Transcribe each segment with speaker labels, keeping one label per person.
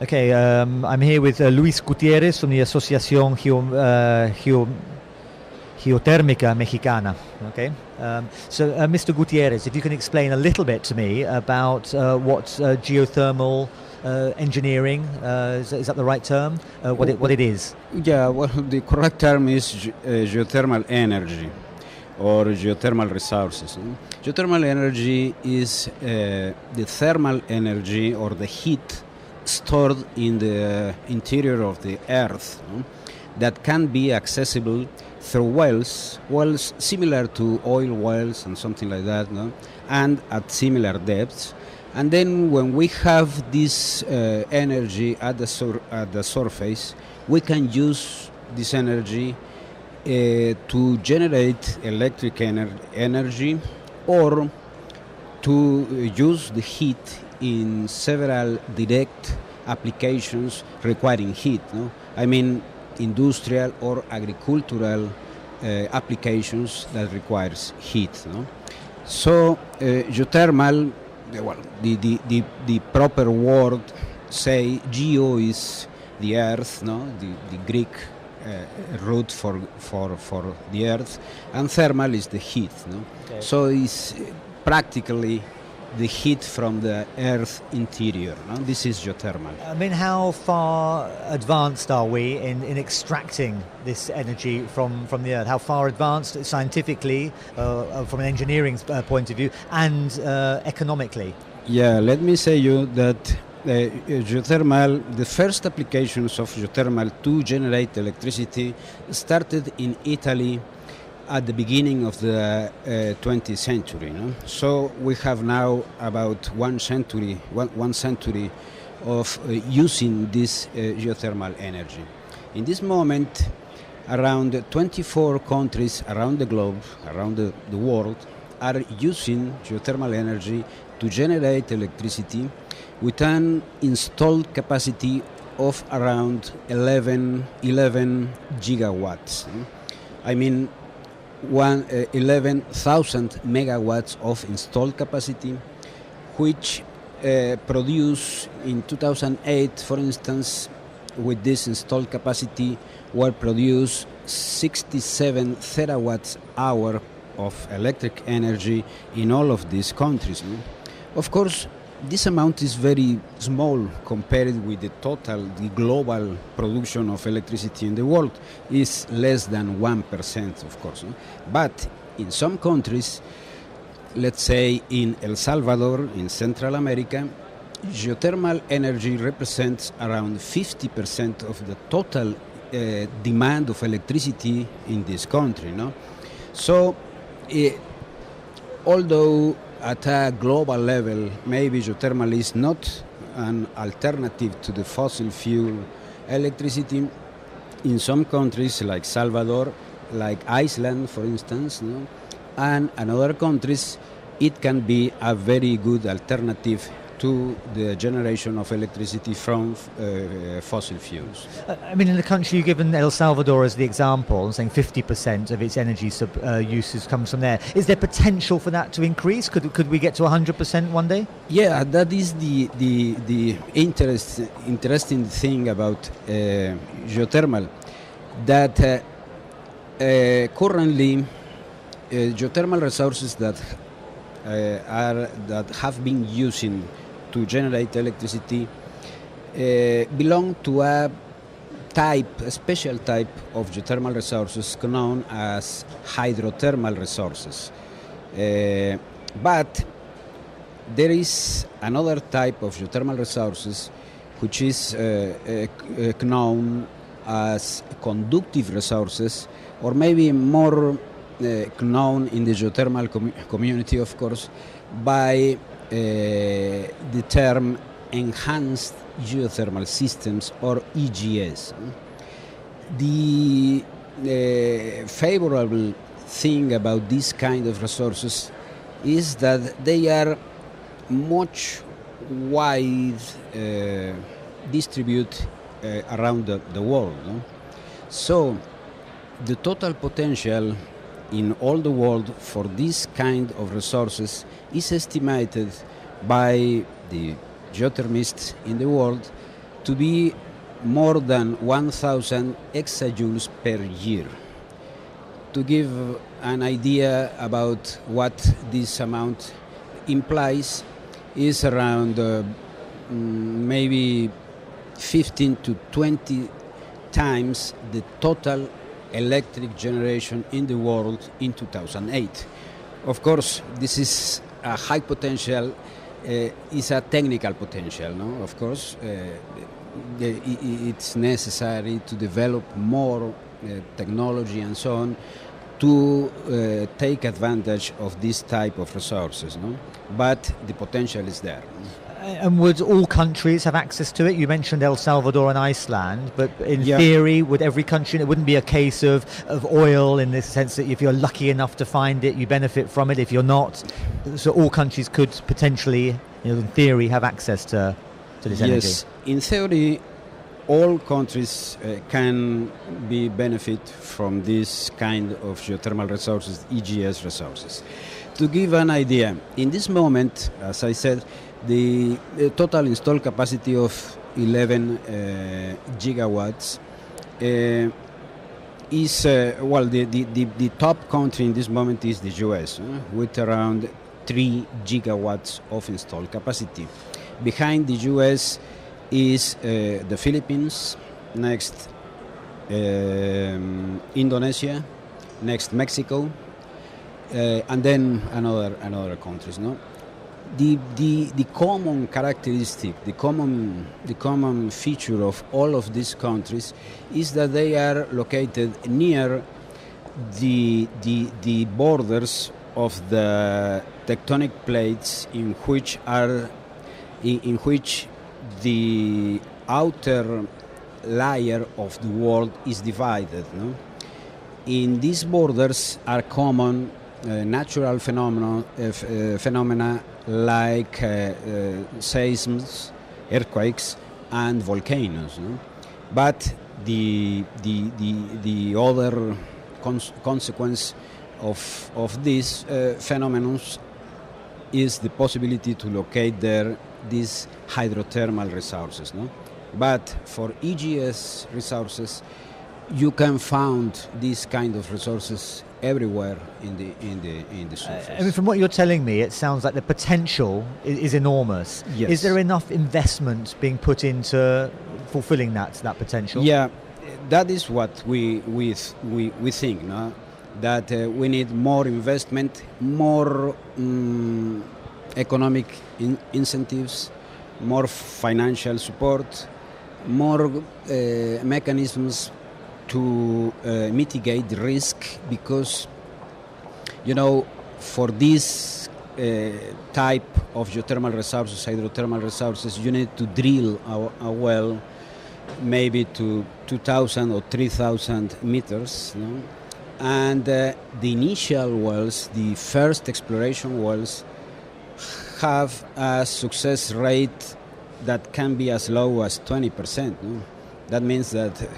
Speaker 1: Okay, I'm here with Luis Gutiérrez from the Asociacion Geotermica Mexicana. Okay, so Mr. Gutiérrez, if you can explain a little bit to me about what geothermal engineering is that the right term? What it is?
Speaker 2: Yeah, well, the correct term is geothermal energy or geothermal resources. Geothermal energy is the thermal energy or the heat stored in the interior of the earth that can be accessible through wells similar to oil wells and something like that, and at similar depths. And then when we have this energy at the surface, we can use this energy to generate electric energy or to use the heat in several direct applications requiring heat. I mean industrial or agricultural applications that requires heat. So geothermal, well, the proper word say geo is the earth, the Greek root for the earth, and thermal is the heat.
Speaker 1: Okay.
Speaker 2: So it's practically the heat from the earth interior. This is geothermal.
Speaker 1: I mean, how far advanced are we in extracting this energy from the earth? How far advanced scientifically, from an engineering point of view, and economically?
Speaker 2: Yeah, let me say you that geothermal, the first applications of geothermal to generate electricity started in Italy at the beginning of the 20th century. So we have now about one century of using this geothermal energy. In this moment, around 24 countries around the globe, around the world, are using geothermal energy to generate electricity with an installed capacity of around 11 gigawatts. I mean 11,000 megawatts of installed capacity, which produce in 2008, for instance, with this installed capacity were produced 67 terawatts hour of electric energy in all of these countries. Of course, this amount is very small compared with the global production of electricity in the world is less than 1%, of course. But in some countries, let's say in El Salvador, in Central America, geothermal energy represents around 50% of the total demand of electricity in this country. So, although at a global level, maybe geothermal is not an alternative to the fossil fuel electricity. In some countries like Salvador, like Iceland, for instance, and in other countries, it can be a very good alternative to the generation of electricity from fossil fuels.
Speaker 1: I mean, in the country you've given El Salvador as the example, saying 50% of its energy uses comes from there. Is there potential for that to increase? Could we get to 100% one day?
Speaker 2: Yeah, that is the interesting thing about geothermal. That currently geothermal resources that have been using to generate electricity belong to a special type of geothermal resources known as hydrothermal resources. But there is another type of geothermal resources which is known as conductive resources, or maybe more known in the geothermal community, of course, by the term enhanced geothermal systems, or EGS. The favorable thing about this kind of resources is that they are much wide distributed around the world. So the total potential in all the world for this kind of resources is estimated by the geothermists in the world to be more than 1,000 exajoules per year. To give an idea about what this amount implies, is around maybe 15 to 20 times the total electric generation in the world in 2008. Of course, this is a high potential, is a technical potential, no? Of course, it's necessary to develop more technology and so on to take advantage of this type of resources, no? But the potential is there.
Speaker 1: And would all countries have access to it? You mentioned El Salvador and Iceland, but in theory, would every country, it wouldn't be a case of oil in the sense that if you're lucky enough to find it, you benefit from it. If you're not, so all countries could potentially, in theory, have access to this energy.
Speaker 2: Yes, in theory, all countries can benefit from this kind of geothermal resources, EGS resources. To give an idea, in this moment, as I said, the total installed capacity of 11 gigawatts is, the top country in this moment is the US, with around 3 gigawatts of installed capacity. Behind the US is the Philippines, next Indonesia, next Mexico, and then another countries, no? The common characteristic, the common feature of all of these countries is that they are located near the borders of the tectonic plates in which the outer layer of the world is divided, no? In these borders are common natural phenomena like seisms, earthquakes, and volcanoes, no? But the other consequence of these phenomena is the possibility to locate there these hydrothermal resources, no? But for EGS resources, you can find these kind of resources everywhere in the surface.
Speaker 1: I mean, from what you're telling me, it sounds like the potential is enormous.
Speaker 2: Yes.
Speaker 1: Is there enough investment being put into fulfilling that potential?
Speaker 2: Yeah, that is what we think, no? That we need more investment, more economic incentives, more financial support, more mechanisms to mitigate the risk, because, for this type of geothermal resources, hydrothermal resources, you need to drill a well maybe to 2,000 or 3,000 meters, no? And the initial wells, the first exploration wells, have a success rate that can be as low as 20%. No? That means that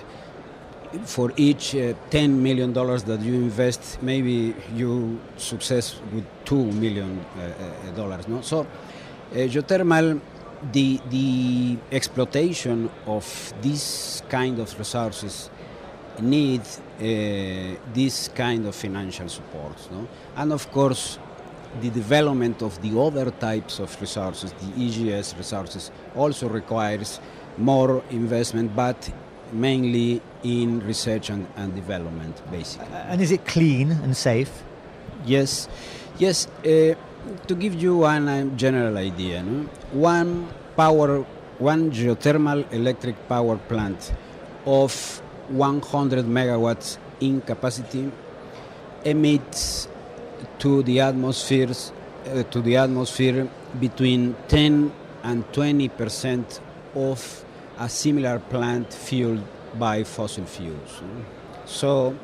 Speaker 2: for each $10 million that you invest, maybe you success with $2 million. No? So geothermal, the exploitation of this kind of resources need this kind of financial support. No? And of course, the development of the other types of resources, the EGS resources, also requires more investment, but mainly in research and development, basically.
Speaker 1: And is it clean and safe?
Speaker 2: Yes. To give you one general idea, no? one geothermal electric power plant of 100 megawatts in capacity emits to the atmosphere between 10 and 20% of a similar plant fueled by fossil fuels. So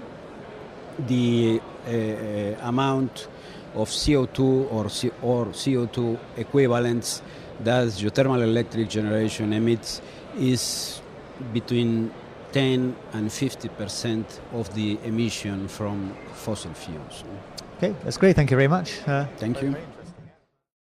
Speaker 2: the amount of CO2 or CO2 equivalents that geothermal electric generation emits is between 10 and 50% of the emission from fossil fuels.
Speaker 1: Okay, that's great. Thank you very much.
Speaker 2: Thank you.